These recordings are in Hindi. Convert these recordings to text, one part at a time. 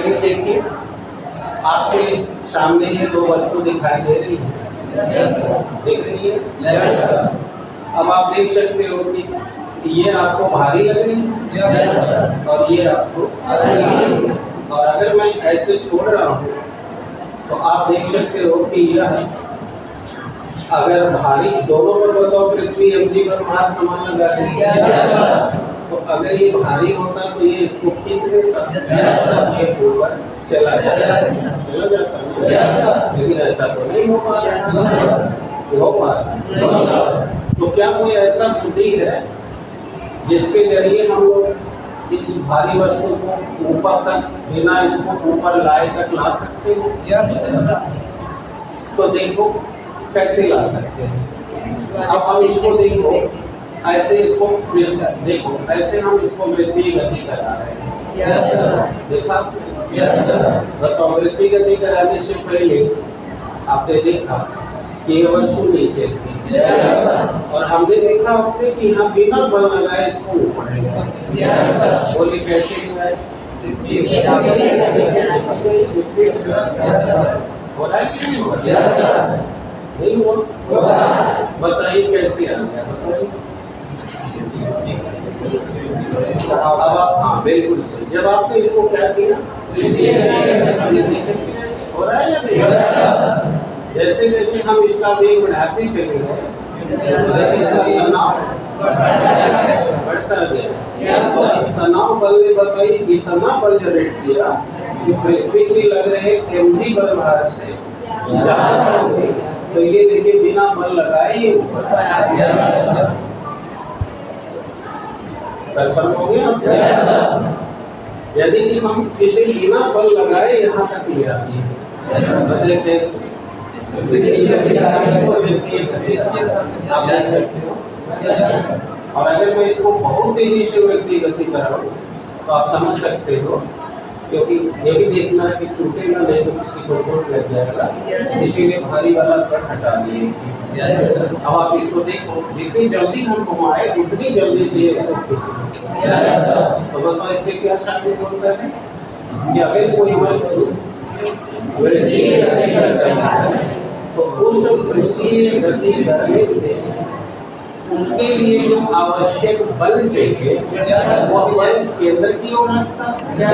चलिए देखिए, आपके सामने ये दो वस्तु दिखाई दे रही है, देख रही है। अब आप देख सकते हो कि ये आपको भारी लग रही है और ये आपको, और अगर मैं ऐसे छोड़ रहा हूँ तो आप देख सकते हो कि यह अगर भारी दोनों पर बताओ, पृथ्वी mg पर भार समान लगा रही है, तो अगर ये भारी होता तो ये इसको खींच लेता, ये ऊपर चला जाता, लेकिन ऐसा तो नहीं हो पा रहा, हो पा रहा। तो क्या कोई ऐसा बुद्धि है जिसके जरिए हम लोग इस भारी वस्तु को ऊपर तक बिना इसको ऊपर लाए तक ला सकते हैं? तो देखो कैसे ला सकते हैं। अब हम इसको देखो, ऐसे इसको देखो, ऐसे हम इसको वृत्तीय गति करा रहे हैं, देखा? बताओ, वृत्तीय गति कराने से पहले आपने देखा कि ये वस्तु नीचे थी, और हमने देखा आपने कि हम बिना बल लगाए इसको ऊपर ले गए। बोलिए कैसे हुआ है? हो रहा है कि नहीं हो रहा? नहीं हो, बताइए कैसे आ गया, बताइए। अब आप, हाँ बिल्कुल सही, जब आपने इसको क्या किया, हो रहा है या नहीं? जैसे जैसे हम इसका वेग बढ़ाते चले गए, इसका तनाव बढ़ता गया, और इस तनाव बल ने बताइए इतना बल जनरेट किया कि पृथ्वी की लग रहे mg बल भार से ज्यादा हो गई। तो ये देखिए बिना बल लगाए ही ऊपर कल्पना हो गया। यदि कि हम इसे बिना बल लगाए यहाँ तक ले आते हैं, बताइए कैसे? आप देख सकते हो। और अगर मैं इसको बहुत तेजी से वृत्तीय गति कराऊं तो आप समझ सकते हो, क्योंकि ये भी देखना है कि टूटेगा नहीं तो किसी को चोट लग जाएगा, इसीलिए भारी वाला कट हटा लिए। अब आप इसको देखो, जितनी जल्दी हम घुमाए उतनी जल्दी से ये इसको खींचे। तो बताओ इससे क्या साबित होता है कि अगर कोई वस्तु वृत्तीय गति कर रही है तो उस वृत्तीय गति करने से उसके लिए जो आवश्यक बल चाहिए वो बल केंद्र की ओर लगता है,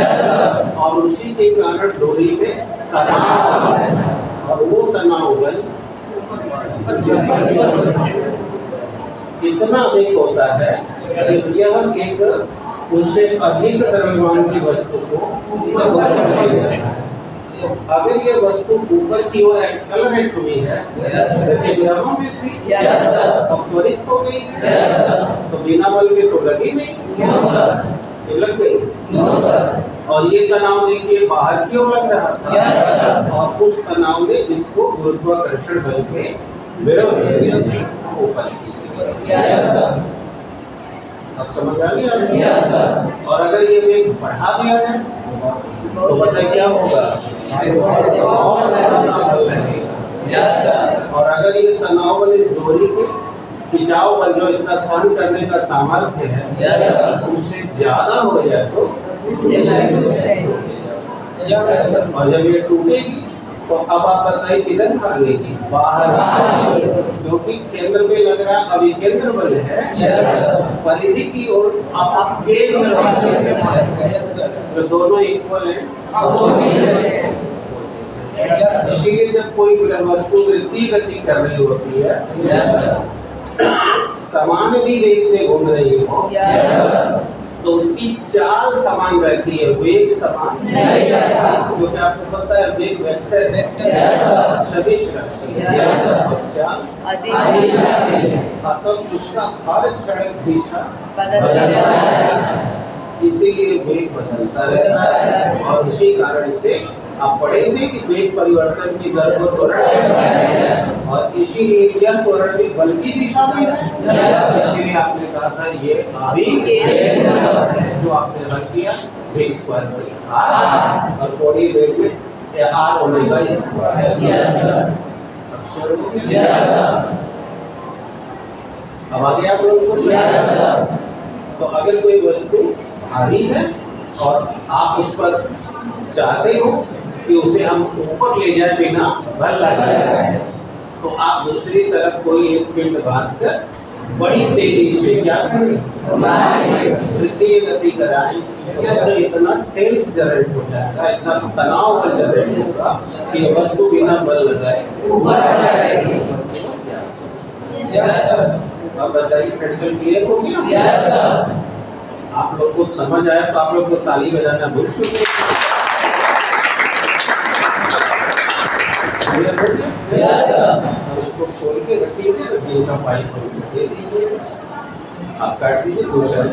और उसी के कारण डोरी में तनाव, और वो तनाव बल इतना अधिक होता है कि यह एक उससे अधिक द्रव्यमान की वस्तु को ऊपर ले जाता है। तो अगर ये वस्तु ऊपर की ओर एक्सेलरेट हुई है, प्रतिग्रहों में थी, अब त्वरित हो गई है, तो बिना बल के तो लगी नहीं, लग गई। और ये तनाव देखिए बाहर की ओर लग रहा था, और उस तनाव ने इसको गुरुत्वाकर्षण बल के विरोध ऊपर खींचा। अब समझ आ गया? और अगर ये वेग बढ़ा दिया है तो बताइए क्या होगा, और बल रहेगा। और अगर ये तनाव बल इस डोरी के खिंचाव बल जो इसका सहन करने का सामर्थ्य है उससे ज्यादा हो जाए तो, और जब ये टूटेगी तो अब आप बताइए किधर भागेगी, बाहर, क्योंकि केंद्र में लग रहा अभी केंद्र बल है, परिधि की ओर आप केंद्र, तो दोनों इक्वल है। इसीलिए जब कोई वस्तु वृत्तीय गति कर रही होती है, समान भी वेग से घूम रही हो, तो उसकी चाल समान रहती है, वेग समान नहीं रहता, क्योंकि आपको पता है वेग वेक्टर है, सदिश राशि है, चाल अदिश राशि है, तो उसका हर क्षण दिशा बदलता है, इसीलिए वेग बदलता रहता है। और इसी कारण से आप पढ़ेंगे कि वेग परिवर्तन की दर को त्वरण, और इसीलिए यह त्वरण भी बल की दिशा में है, इसीलिए आपने कहा था ये अभी जो आपने रख दिया वेग स्क्वायर बाई आर, और थोड़ी देर में आर ओमेगा स्क्वायर। अब आगे आप लोगों को, तो अगर कोई वस्तु भारी है और आप उस पर चाहते हो कि उसे हम ऊपर ले जाए बिना बल लगाए, तो आप दूसरी तरफ कोई एक पिंड बांधकर बड़ी तेजी से क्या करें, वृत्तीय गति कराएं। इससे इतना टेंस जनरेट हो जाएगा, इतना तनाव बल जनरेट होगा कि ये वस्तु बिना बल लगाए ऊपर आ जाएगी। अब बताइए, प्रैक्टिकल क्लियर हो गया? Yes sir. आप लोग को समझ आया तो आप लोग को ताली बजाना भूल चुके हैं। Yes sir. और इसको खोल के रखिए, रखिए का पाइप दे दीजिए, आप काट दीजिए, दूसरा